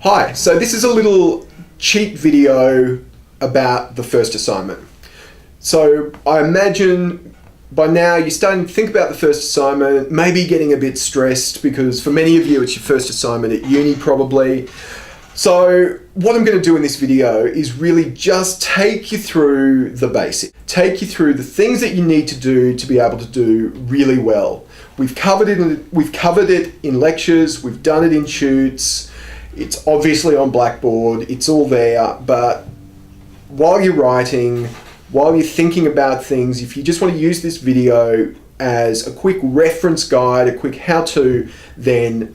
Hi, so this is a little cheat video about the first assignment. So I imagine by now you're starting to think about the first assignment, maybe getting a bit stressed because for many of you it's your first assignment at uni probably. So what I'm going to do in this video is really just take you through the basics, take you through the things that you need to do to be able to do really well. We've covered it in lectures, we've done it in shoots. It's obviously on Blackboard, it's all there, but while you're writing, while you're thinking about things, if you just want to use this video as a quick reference guide, a quick how-to, then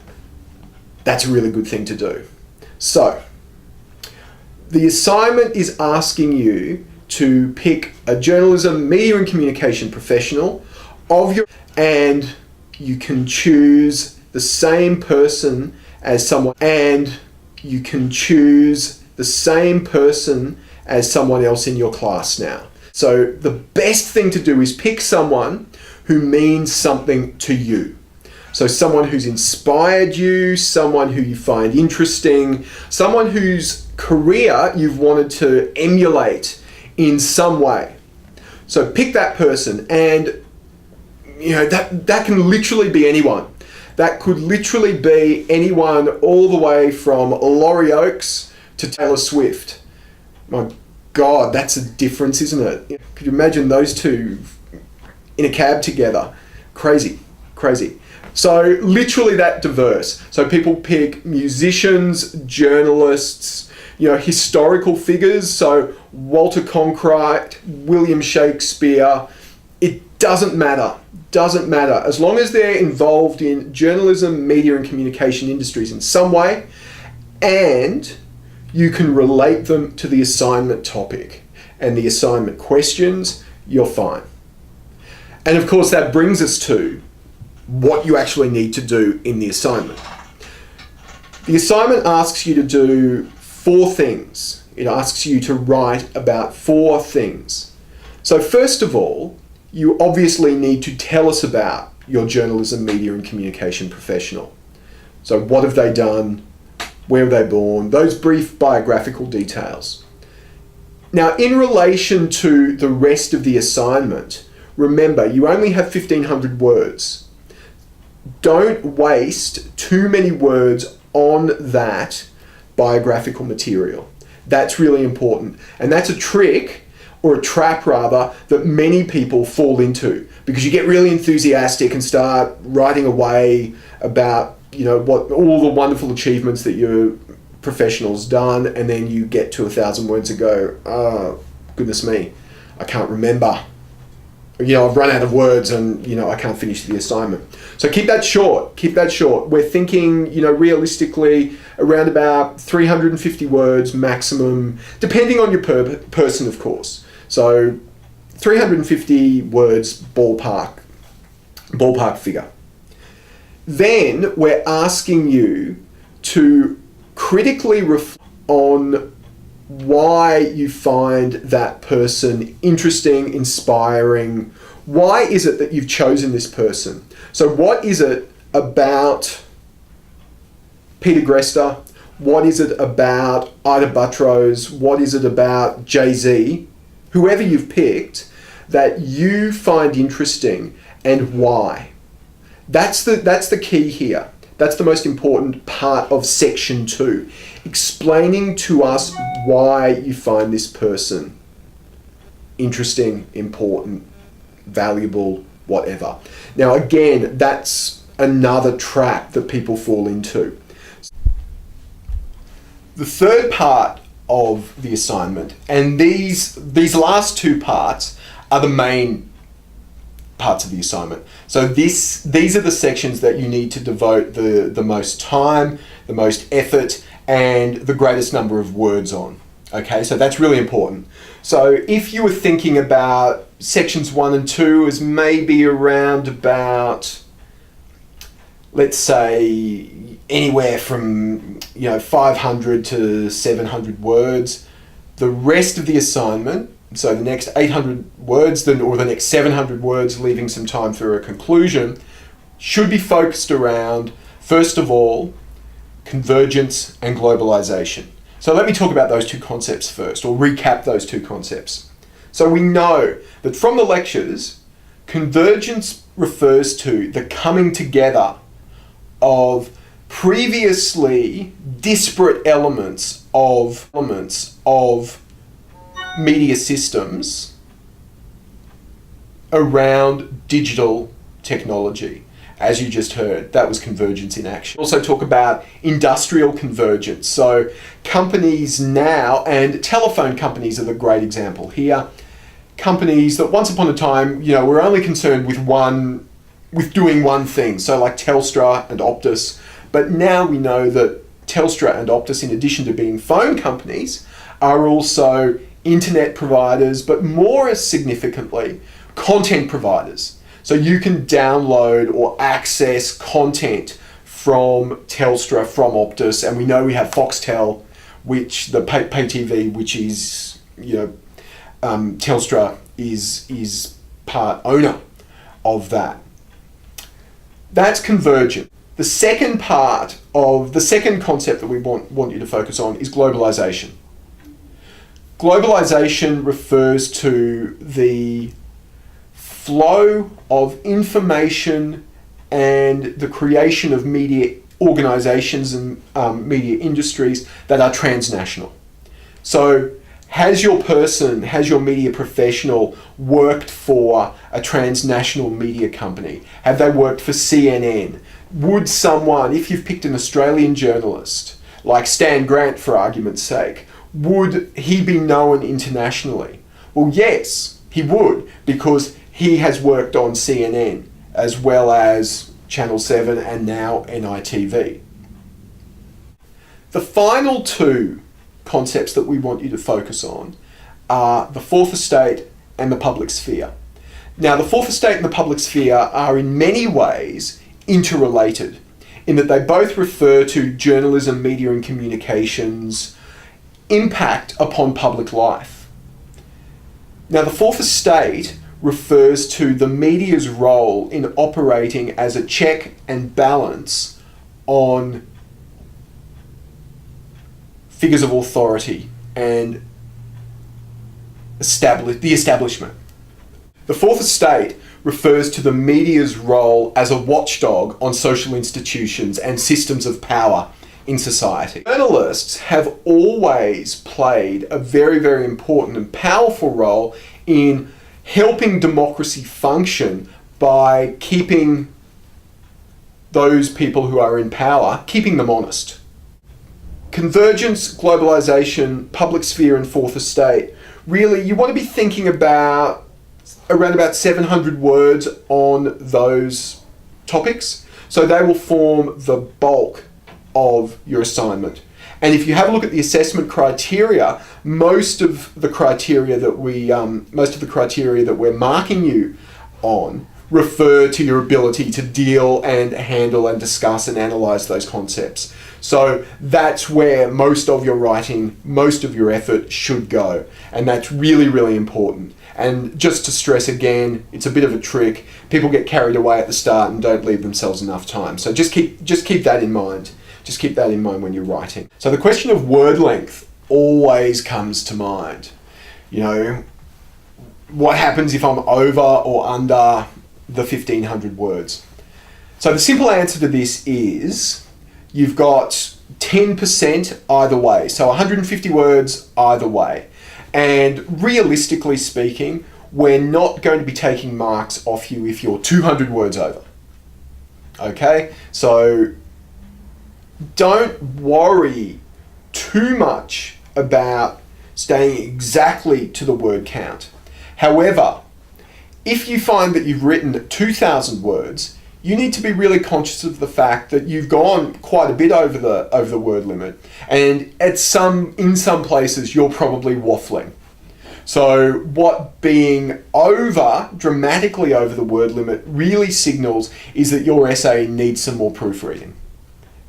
that's a really good thing to do. So, the assignment is asking you to pick a journalism, media and communication professional and you can choose the same person as someone else in your class now. So the best thing to do is pick someone who means something to you. So someone who's inspired you, someone who you find interesting, someone whose career you've wanted to emulate in some way. So pick that person, and that can literally be anyone. That could literally be anyone all the way from Laurie Oakes to Taylor Swift. My God, that's a difference, isn't it? Could you imagine those two in a cab together? Crazy, crazy. So literally that diverse. So people pick musicians, journalists, historical figures. So Walter Cronkite, William Shakespeare. It doesn't matter. Doesn't matter. As long as they're involved in journalism, media and communication industries in some way, and you can relate them to the assignment topic and the assignment questions, you're fine. And of course that brings us to what you actually need to do in the assignment. The assignment asks you to do 4 things. It asks you to write about 4 things. So first of all, you obviously need to tell us about your journalism, media and communication professional. So what have they done? Where were they born? Those brief biographical details. Now, in relation to the rest of the assignment, remember, you only have 1,500 words. Don't waste too many words on that biographical material. That's really important. And that's a trick, or a trap rather, that many people fall into, because you get really enthusiastic and start writing away about what all the wonderful achievements that your professional's done, and then you get to 1,000 words and go, oh goodness me, I can't remember. I've run out of words and I can't finish the assignment. So keep that short, We're thinking, realistically around about 350 words maximum, depending on your person, of course. So 350 words ballpark figure. Then we're asking you to critically reflect on why you find that person interesting, inspiring. Why is it that you've chosen this person? So what is it about Peter Grester? What is it about Ita Buttrose? What is it about Jay-Z? Whoever you've picked that you find interesting, and why. That's the key here. That's the most important part of section 2. Explaining to us why you find this person interesting, important, valuable, whatever. Now again, that's another trap that people fall into. The third part of the assignment, and these last 2 parts are the main parts of the assignment. So these are the sections that you need to devote the most time, the most effort, and the greatest number of words on. Okay, so that's really important. So if you were thinking about sections 1 and 2 as maybe around about, let's say, anywhere from 500 to 700 words, the rest of the assignment, so the next 800 words or the next 700 words, leaving some time for a conclusion, should be focused around, first of all, convergence and globalization. So let me talk about those two concepts first, or recap those two concepts. So we know that from the lectures, convergence refers to the coming together of previously disparate elements of media systems around digital technology. As you just heard, that was convergence in action. Also talk about industrial convergence. So companies now, and telephone companies are the great example here. Companies that once upon a time, were only concerned with doing one thing. So like Telstra and Optus. But now we know that Telstra and Optus, in addition to being phone companies, are also internet providers, but more significantly, content providers. So you can download or access content from Telstra, from Optus, and we know we have Foxtel, which the pay TV, which is, Telstra is part owner of that. That's convergent. The second part of the second concept that we want you to focus on is globalization. Globalization refers to the flow of information and the creation of media organizations and media industries that are transnational. So has your media professional worked for a transnational media company? Have they worked for CNN? Would someone, if you've picked an Australian journalist, like Stan Grant for argument's sake, would he be known internationally? Well, yes, he would, because he has worked on CNN as well as Channel 7 and now NITV. The final two concepts that we want you to focus on are the fourth estate and the public sphere. Now, the fourth estate and the public sphere are in many ways interrelated in that they both refer to journalism, media and communications impact upon public life. Now, the fourth estate refers to the media's role in operating as a check and balance on figures of authority and the establishment. The fourth estate refers to the media's role as a watchdog on social institutions and systems of power in society. Journalists have always played a very, very important and powerful role in helping democracy function by keeping those people who are in power, keeping them honest. Convergence, globalization, public sphere and fourth estate, really you want to be thinking about around about 700 words on those topics. So they will form the bulk of your assignment. And if you have a look at the assessment criteria, most of the criteria that we're marking you on refer to your ability to deal and handle and discuss and analyze those concepts. So that's where most of your writing, most of your effort should go. And that's really, really important. And just to stress again, it's a bit of a trick. People get carried away at the start and don't leave themselves enough time. So just keep that in mind. Just keep that in mind when you're writing. So the question of word length always comes to mind. What happens if I'm over or under the 1,500 words? So the simple answer to this is you've got 10% either way. So 150 words either way. And realistically speaking, we're not going to be taking marks off you if you're 200 words over. Okay? So don't worry too much about staying exactly to the word count. However, if you find that you've written 2,000 words, you need to be really conscious of the fact that you've gone quite a bit over the word limit, and in some places you're probably waffling. So what being dramatically over the word limit really signals is that your essay needs some more proofreading.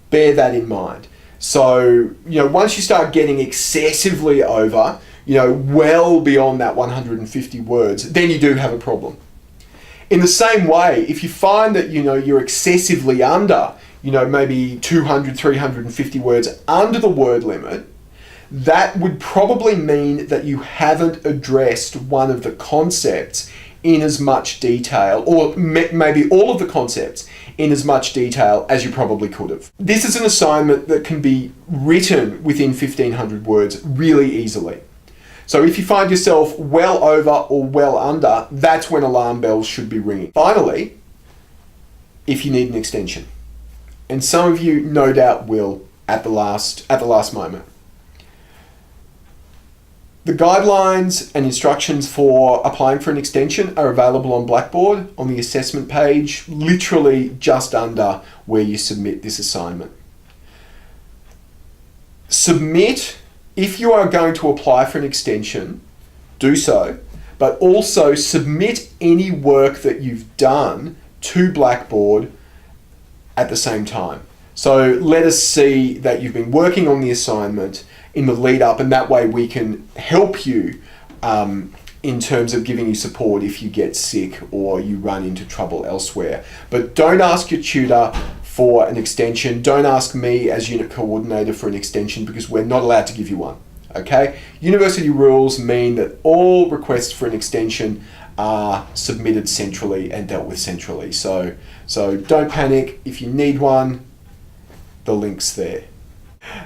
Bear that in mind. So, once you start getting excessively over, well beyond that 150 words, then you do have a problem. In the same way, if you find that, you're excessively under maybe 200, 350 words under the word limit, that would probably mean that you haven't addressed one of the concepts in as much detail, or maybe all of the concepts in as much detail as you probably could have. This is an assignment that can be written within 1,500 words really easily. So if you find yourself well over or well under, that's when alarm bells should be ringing. Finally, if you need an extension, and some of you no doubt will at the last moment. The guidelines and instructions for applying for an extension are available on Blackboard on the assessment page, literally just under where you submit this assignment. Submit, if you are going to apply for an extension, do so, but also submit any work that you've done to Blackboard at the same time. So let us see that you've been working on the assignment in the lead up, and that way we can help you in terms of giving you support if you get sick or you run into trouble elsewhere. But don't ask your tutor for an extension. Don't ask me as unit coordinator for an extension, because we're not allowed to give you one. Okay? University rules mean that all requests for an extension are submitted centrally and dealt with centrally. So don't panic. If you need one, the link's there.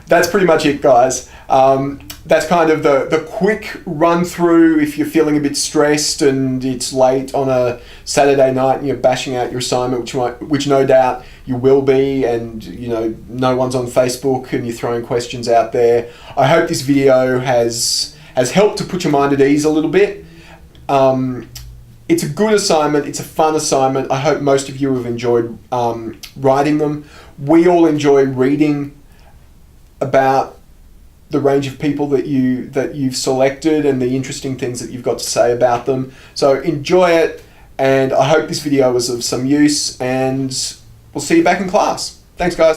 That's pretty much it, guys. That's kind of the quick run through if you're feeling a bit stressed and it's late on a Saturday night and you're bashing out your assignment, which no doubt you will be, and no one's on Facebook and you're throwing questions out there. I hope this video has helped to put your mind at ease a little bit. It's a good assignment. It's a fun assignment. I hope most of you have enjoyed writing them. We all enjoy reading about the range of people that you've selected and the interesting things that you've got to say about them. So enjoy it, and I hope this video was of some use, and we'll see you back in class. Thanks, guys.